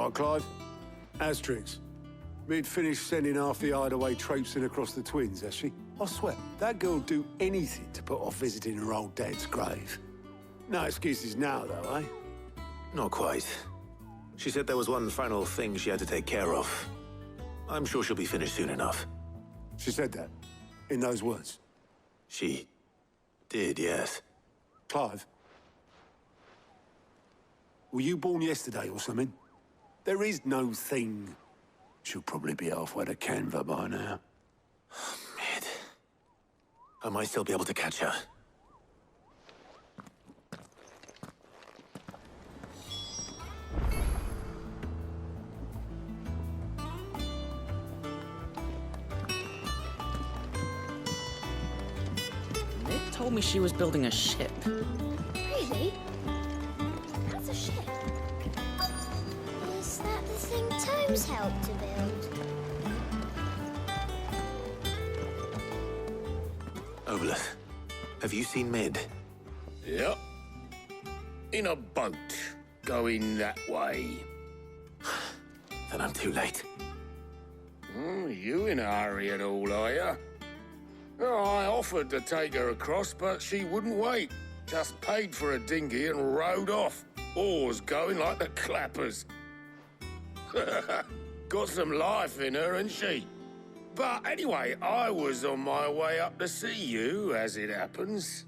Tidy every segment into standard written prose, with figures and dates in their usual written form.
right, Clive. Asterix. Mid finished sending half the hideaway traipsing across the twins, has she? I swear, that girl'd do anything to put off visiting her old dad's grave. No excuses now, though, eh? Not quite. She said there was one final thing she had to take care of. I'm sure she'll be finished soon enough. She said that? In those words? She did, yes. Clive? Were you born yesterday or something? There is no thing. She'll probably be halfway to Canva by now. Mid. I might still be able to catch her. Mid told me she was building a ship. Really? That's a ship. Is that the thing Tomes helped to build? Obolus, have you seen Mid? Yep. In a boat, going that way. Then I'm too late. You in a hurry at all, are you? Oh, I offered to take her across, but she wouldn't wait. Just paid for a dinghy and rowed off. Oars going like the clappers. Got some life in her, ain't she? But anyway, I was on my way up to see you, as it happens.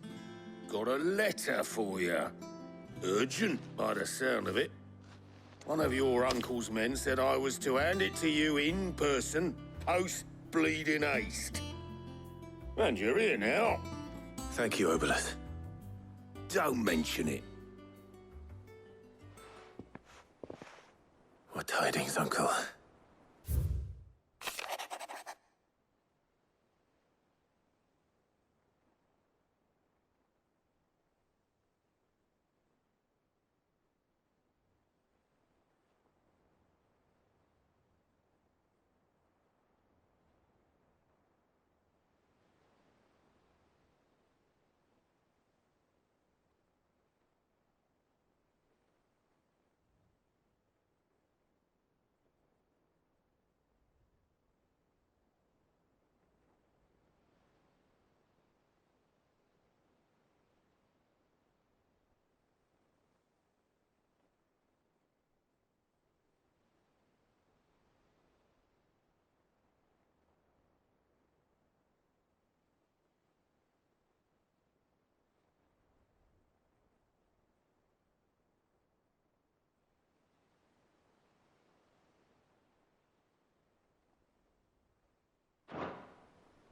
Got a letter for you. Urgent, by the sound of it. One of your uncle's men said I was to hand it to you in person, post-bleeding haste. And you're here now. Thank you, Obolus. Don't mention it. What tidings, Uncle?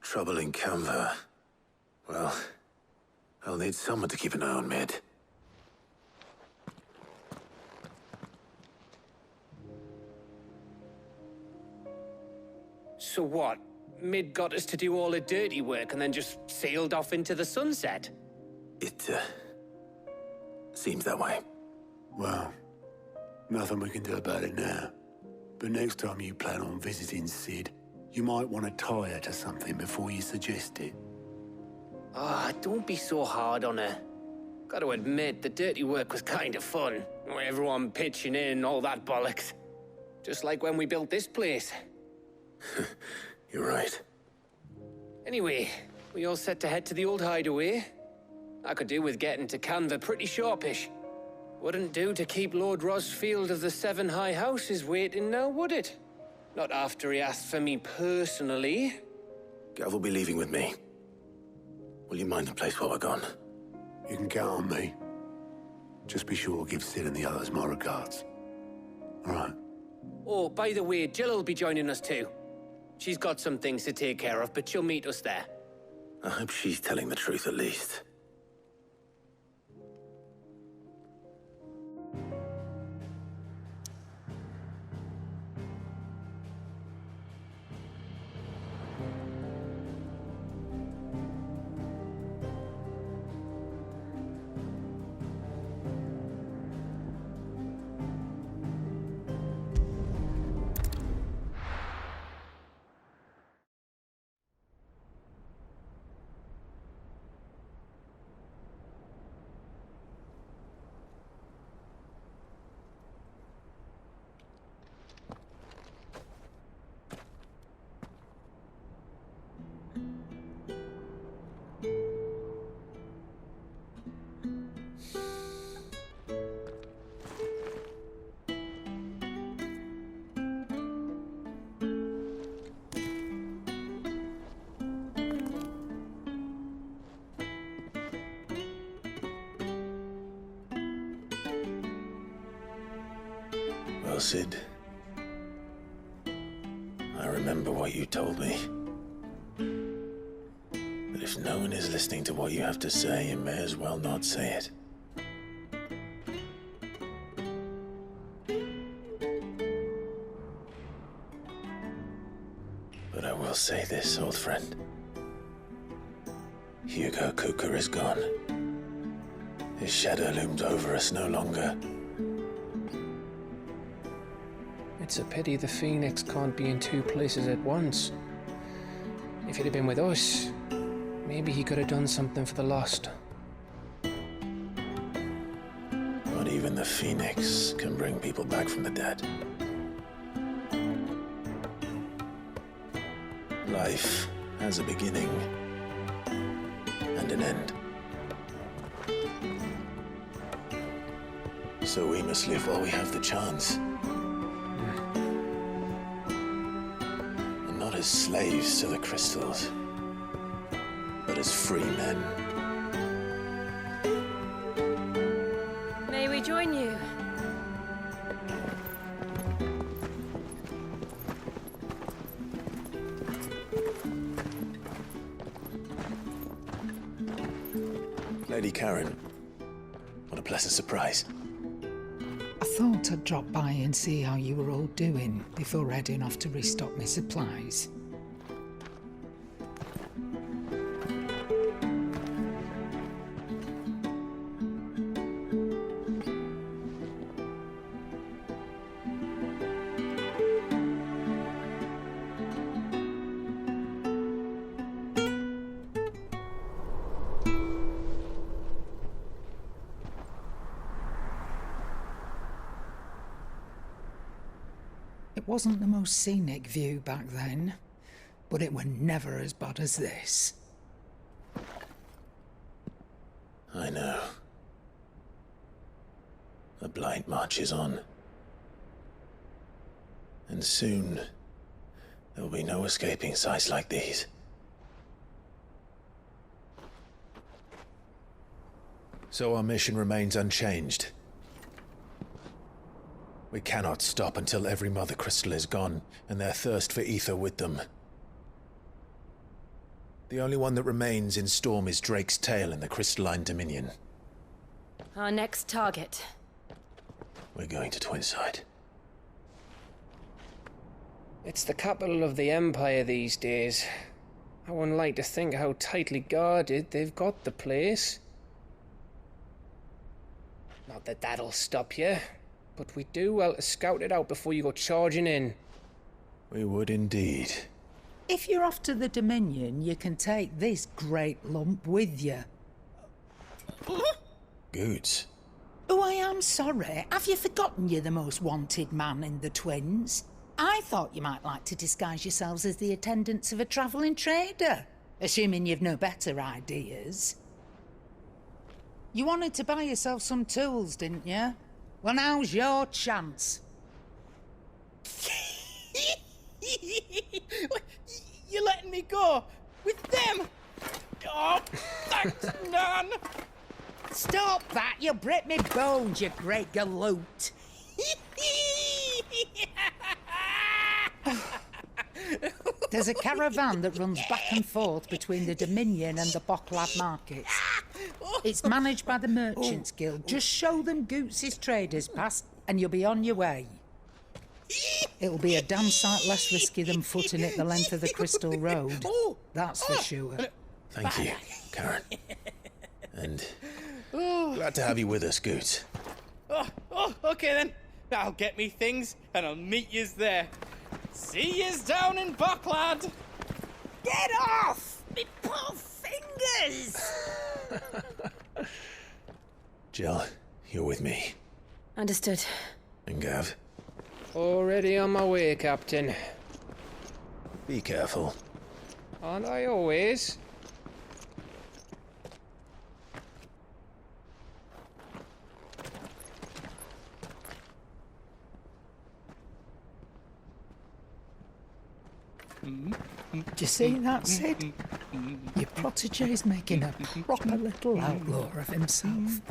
Trouble in Canva. Well, I'll need someone to keep an eye on Mid. So what? Mid got us to do all the dirty work and then just sailed off into the sunset? It, seems that way. Well, nothing we can do about it now. But next time you plan on visiting Sid, you might want to tie her to something before you suggest it. Ah, don't be so hard on her. Gotta admit, the dirty work was kind of fun. Everyone pitching in, all that bollocks. Just like when we built this place. You're right. Anyway, we all set to head to the old hideaway. I could do with getting to Canva pretty sharpish. Wouldn't do to keep Lord Rosfield of the Seven High Houses waiting now, would it? Not after he asked for me personally. Gav will be leaving with me. Will you mind the place while we're gone? You can count on me. Just be sure to give Sid and the others my regards. All right. Oh, by the way, Jill will be joining us too. She's got some things to take care of, but she'll meet us there. I hope she's telling the truth at least. well, Sid. I remember what you told me. But if no one is listening to what you have to say, you may as well not say it. But I will say this, old friend. Hugo Cooker is gone. His shadow looms over us no longer. It's a pity the Phoenix can't be in two places at once. If he'd have been with us, maybe he could have done something for the lost. Not even the Phoenix can bring people back from the dead. Life has a beginning and an end. So we must live while we have the chance. And not as slaves to the crystals, but as free men. May we join you? Lady Karen, what a pleasant surprise. I thought I'd drop by and see how you were all doing before heading off to restock my supplies. It wasn't the most scenic view back then, but it were never as bad as this. I know. The Blight marches on. And soon, there will be no escaping sights like these. So our mission remains unchanged. We cannot stop until every Mother Crystal is gone, and their thirst for ether with them. The only one that remains in Storm is Drake's tail in the Crystalline Dominion. Our next target. We're going to Twinside. It's the capital of the Empire these days. I wouldn't like to think how tightly guarded they've got the place. Not that that'll stop you, but we do well to scout it out before you go charging in. We would indeed. If you're off to the Dominion, you can take this great lump with you. Goods. Oh, I am sorry. Have you forgotten you're the most wanted man in the Twins? I thought you might like to disguise yourselves as the attendants of a travelling trader, assuming you've no better ideas. You wanted to buy yourself some tools, didn't you? Well, now's your chance. You're letting me go with them? Oh, thanks, Nan. Stop that! You'll break me bones, you great galoot. There's a caravan that runs back and forth between the Dominion and the Bocklad markets. It's managed by the Merchants Guild. Just show them Goots' traders pass and you'll be on your way. It'll be a damn sight less risky than footing it the length of the Crystal Road. That's for sure. Thank you, Karen. And glad to have you with us, Goots. Okay then. I'll get me things and I'll meet yous there. See yous down in Bocklad. Get off! Me poor fingers! Jill, you're with me. Understood. And Gav, Already on my way, Captain. be careful. Aren't I always? Do you see that, Sid? Your protege's making a proper little outlaw of himself.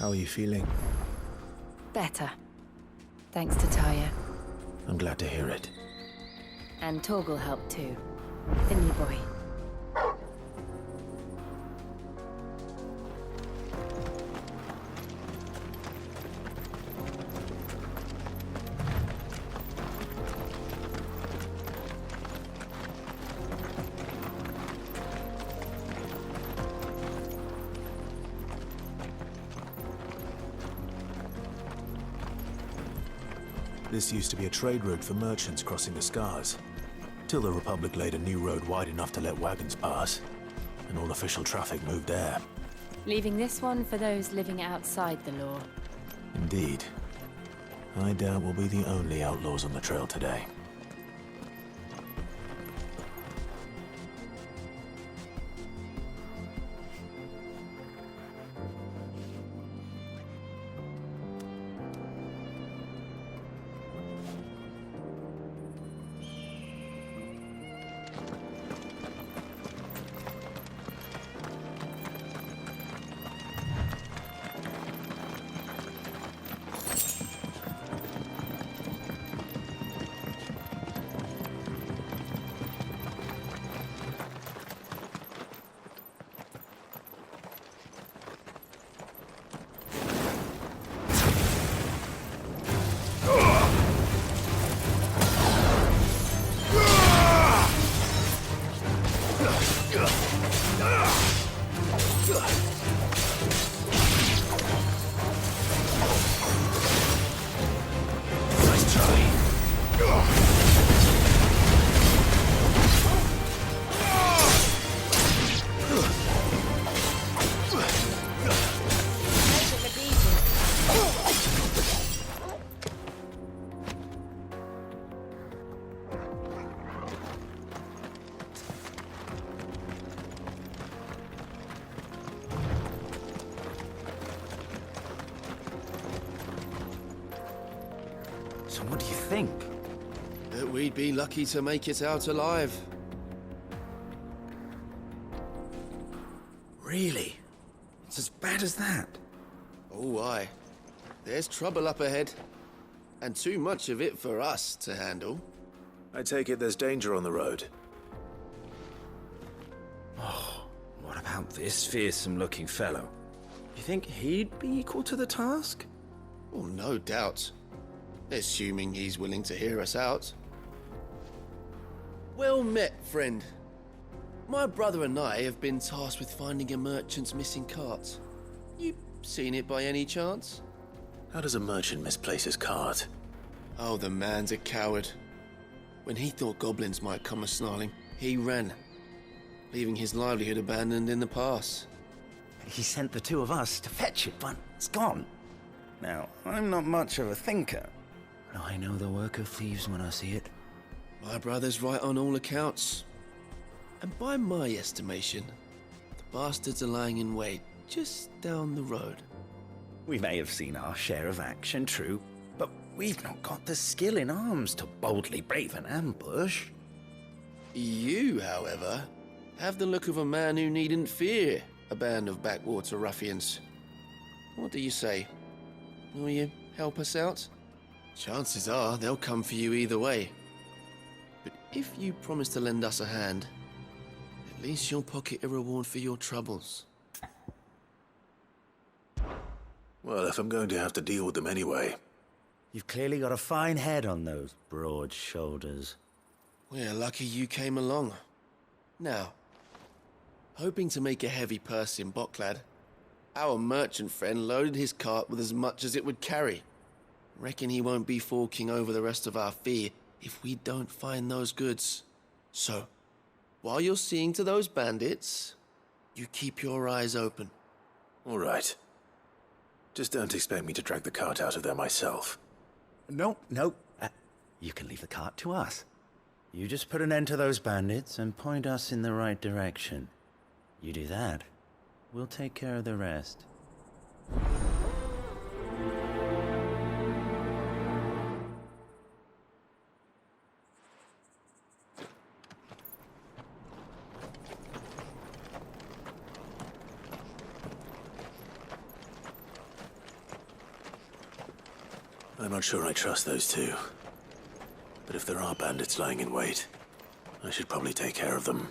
How are you feeling? Better. Thanks to Taya. I'm glad to hear it. And Torgal helped too. The new boy. This used to be a trade route for merchants crossing the Scars, till the Republic laid a new road wide enough to let wagons pass, and all official traffic moved there. Leaving this one for those living outside the law. Indeed. I doubt we'll be the only outlaws on the trail today. So what do you think? That we'd be lucky to make it out alive. Really? It's as bad as that? Oh, aye. There's trouble up ahead. And too much of it for us to handle. I take it there's danger on the road. Oh, what about this fearsome-looking fellow? You think he'd be equal to the task? Oh, no doubt. Assuming he's willing to hear us out. Well met, friend. My brother and I have been tasked with finding a merchant's missing cart. You seen it by any chance? How does a merchant misplace his cart? Oh, the man's a coward. When he thought goblins might come a-snarling, he ran, leaving his livelihood abandoned in the pass. He sent the two of us to fetch it, but it's gone. Now, I'm not much of a thinker. I know the work of thieves when I see it. My brother's right on all accounts. And by my estimation, the bastards are lying in wait just down the road. We may have seen our share of action, true, but we've not got the skill in arms to boldly brave an ambush. You, however, have the look of a man who needn't fear a band of backwater ruffians. What do you say? Will you help us out? Chances are they'll come for you either way. But if you promise to lend us a hand, at least you'll pocket a reward for your troubles. Well, if I'm going to have to deal with them anyway. You've clearly got a fine head on those broad shoulders. We're lucky you came along. Now, hoping to make a heavy purse in Boklad, our merchant friend loaded his cart with as much as it would carry. Reckon he won't be forking over the rest of our fee if we don't find those goods. So, while you're seeing to those bandits, you keep your eyes open. All right. Just don't expect me to drag the cart out of there myself. No. You can leave the cart to us. You just put an end to those bandits and point us in the right direction. You do that, we'll take care of the rest. I'm not sure I trust those two. But if there are bandits lying in wait, I should probably take care of them.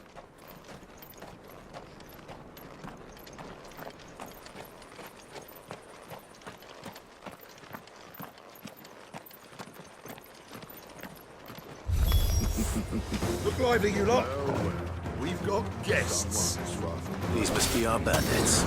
Look lively, you lot. We've got guests. These must be our bandits.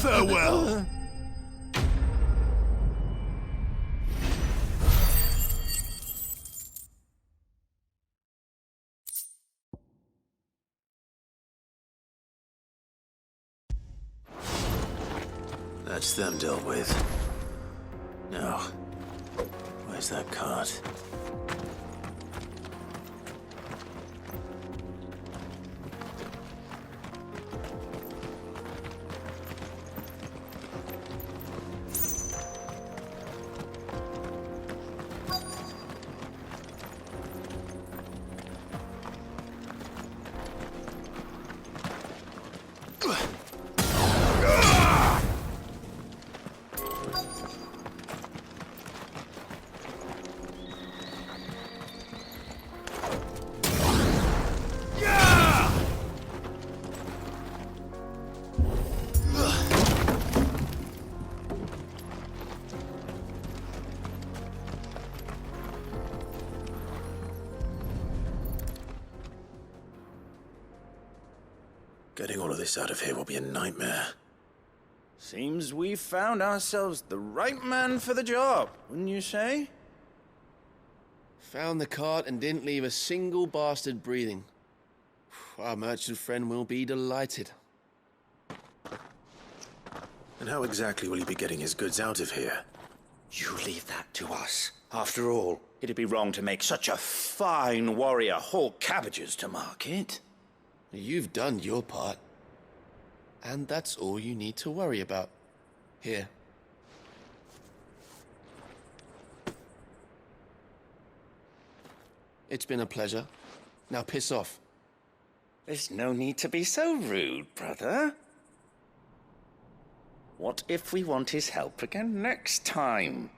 Farewell. That's them dealt with. Now, where's that cart? Getting all of this out of here will be a nightmare. Seems we've found ourselves the right man for the job, wouldn't you say? Found the cart and didn't leave a single bastard breathing. Our merchant friend will be delighted. And how exactly will he be getting his goods out of here? You leave that to us. After all, it'd be wrong to make such a fine warrior haul cabbages to market. You've done your part. And that's all you need to worry about. Here. It's been a pleasure. Now piss off. There's no need to be so rude, brother. What if we want his help again next time?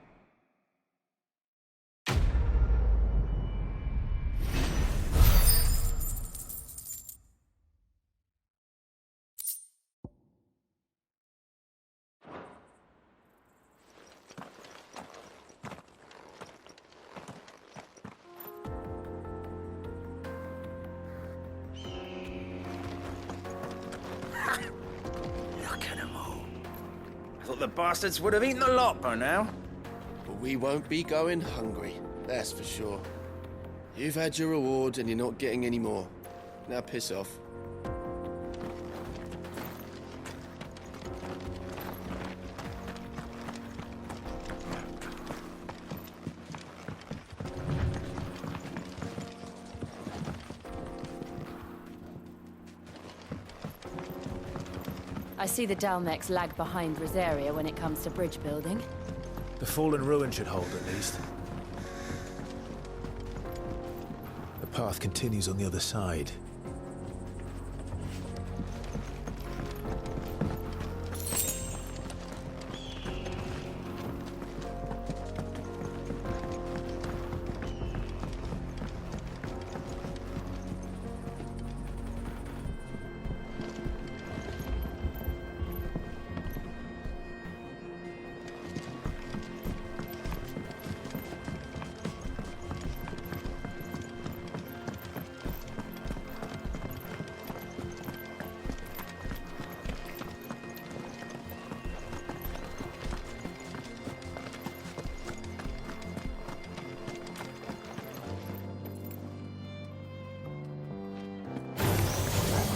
thought the bastards would have eaten the lot by now. But we won't be going hungry, that's for sure. You've had your reward and you're not getting any more. Now piss off. I see the Dalmex lag behind Rosaria when it comes to bridge building. The fallen ruin should hold, at least. The path continues on the other side.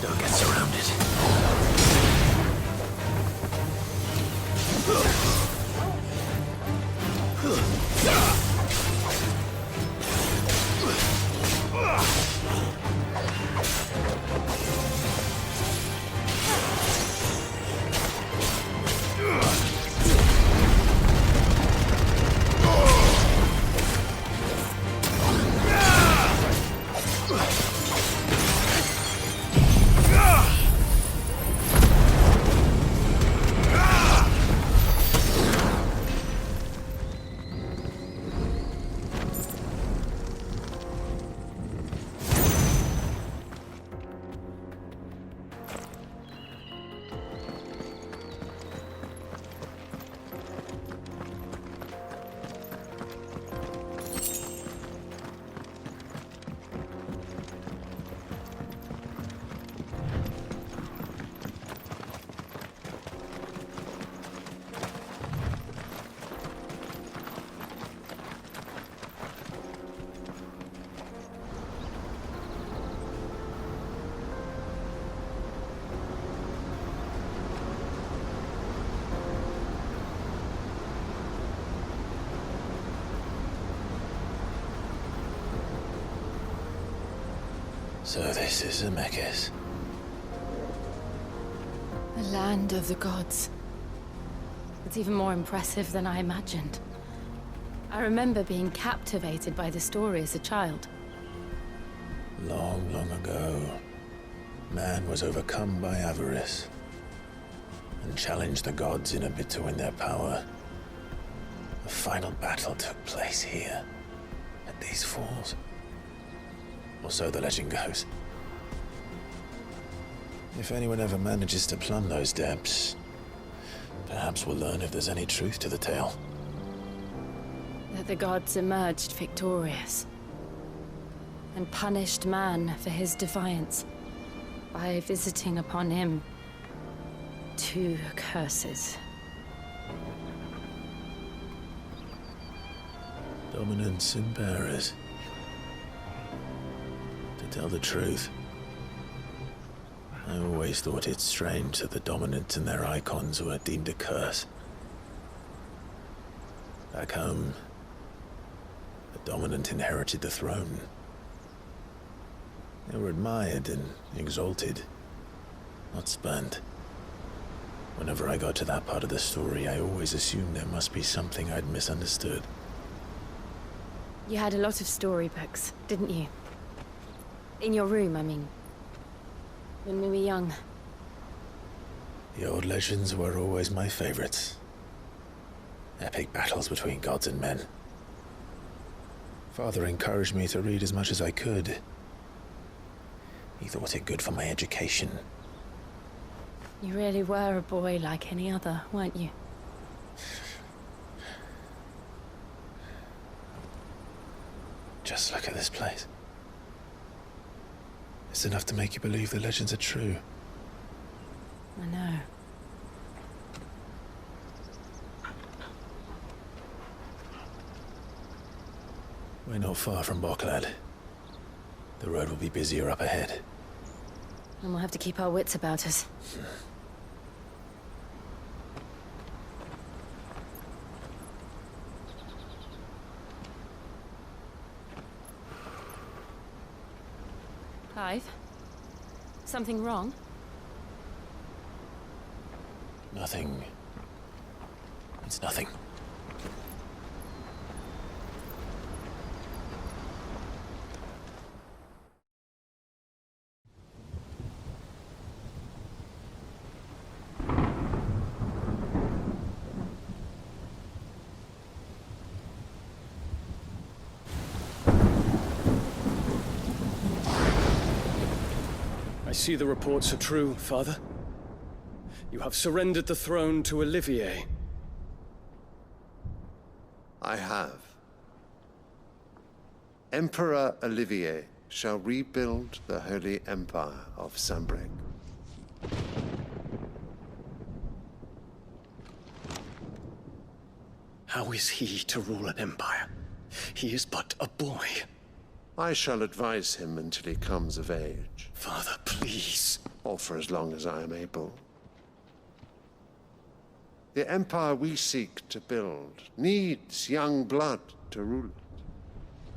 Don't get surrounded. So this is Zemeckis. The land of the gods. It's even more impressive than I imagined. I remember being captivated by the story as a child. Long, long ago, man was overcome by avarice and challenged the gods in a bid to win their power. The final battle took place here, at these falls. Or so the legend goes. If anyone ever manages to plumb those depths, perhaps we'll learn if there's any truth to the tale. That the gods emerged victorious and punished man for his defiance by visiting upon him 2 curses. Dominance and bearers. To tell the truth, I always thought it strange that the dominant and their icons were deemed a curse. Back home, the dominant inherited the throne. They were admired and exalted, not spurned. Whenever I got to that part of the story, I always assumed there must be something I'd misunderstood. You had a lot of storybooks, didn't you? In your room, I mean. When we were young. The old legends were always my favorites. Epic battles between gods and men. Father encouraged me to read as much as I could. He thought it good for my education. You really were a boy like any other, weren't you? Just look at this place. It's enough to make you believe the legends are true. I know. We're not far from Boklad. The road will be busier up ahead. And we'll have to keep our wits about us. Clive? Something wrong? Nothing. It's nothing. I see the reports are true, Father. You have surrendered the throne to Olivier. I have. Emperor Olivier shall rebuild the Holy Empire of Sanbreque. How is he to rule an empire? He is but a boy. I shall advise him until he comes of age. Father, please. Or for as long as I am able. The empire we seek to build needs young blood to rule it,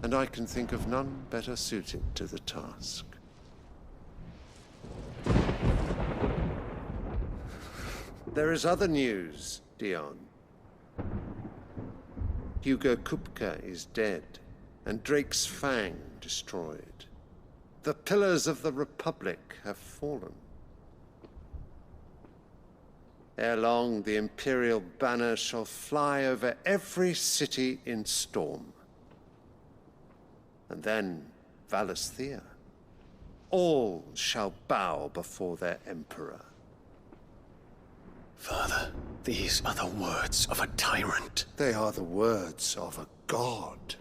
and I can think of none better suited to the task. There is other news, Dion. Hugo Kupka is dead, and Drake's Fang destroyed. The pillars of the Republic have fallen. Ere long, the Imperial banner shall fly over every city in Storm. And then, Valisthea. All shall bow before their Emperor. Father, these are the words of a tyrant. They are the words of a god.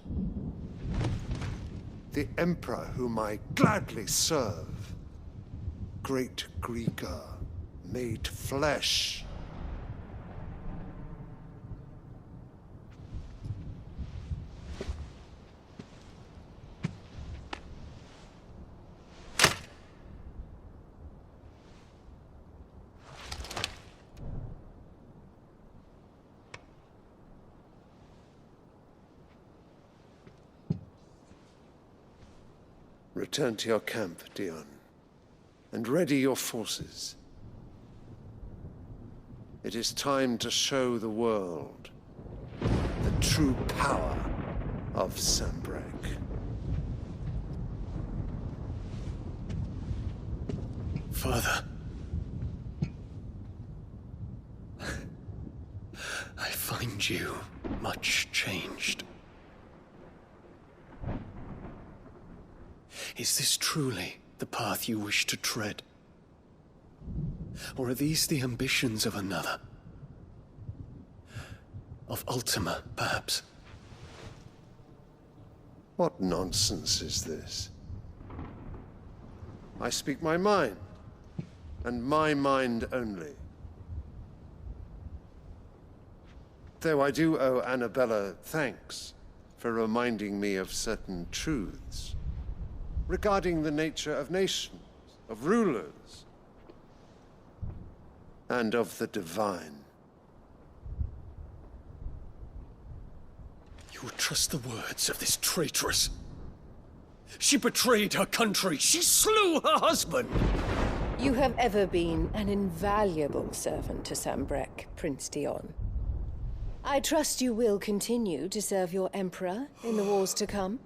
The Emperor whom I gladly serve. Great Greeker, made flesh. Return to your camp, Dion, and ready your forces. It is time to show the world the true power of Sanbreque. Father. I find you much changed. Is this truly the path you wish to tread? Or are these the ambitions of another? Of Ultima, perhaps? What nonsense is this? I speak my mind, and my mind only. Though I do owe Annabella thanks for reminding me of certain truths regarding the nature of nations, of rulers, and of the divine. You would trust the words of this traitress? She betrayed her country. She slew her husband. You have ever been an invaluable servant to Sanbreque, Prince Dion. I trust you will continue to serve your Emperor in the wars to come.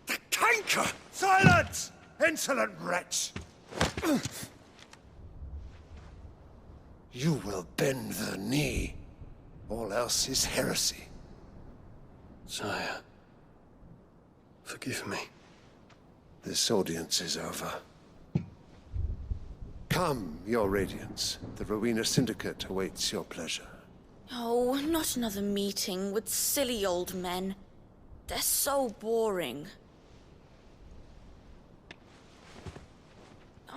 The canker! Silence! Insolent wretch! You will bend the knee. All else is heresy. Sire, forgive me. This audience is over. Come, your Radiance. The Rowena Syndicate awaits your pleasure. Oh, not another meeting with silly old men. They're so boring.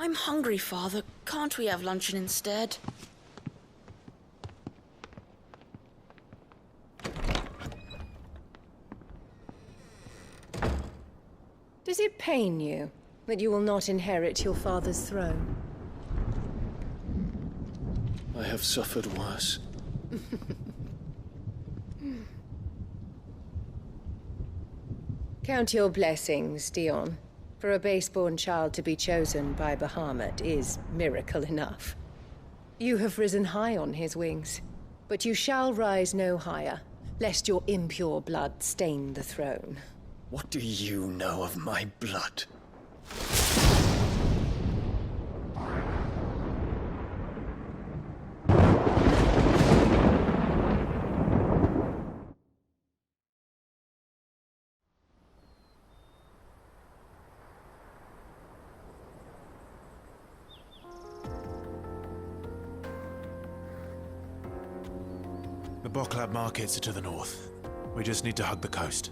I'm hungry, Father. Can't we have luncheon instead? Does it pain you that you will not inherit your father's throne? I have suffered worse. Count your blessings, Dion. For a base-born child to be chosen by Bahamut is miracle enough. You have risen high on his wings, but you shall rise no higher, lest your impure blood stain the throne. What do you know of my blood? The Boklab markets are to the north. We just need to hug the coast.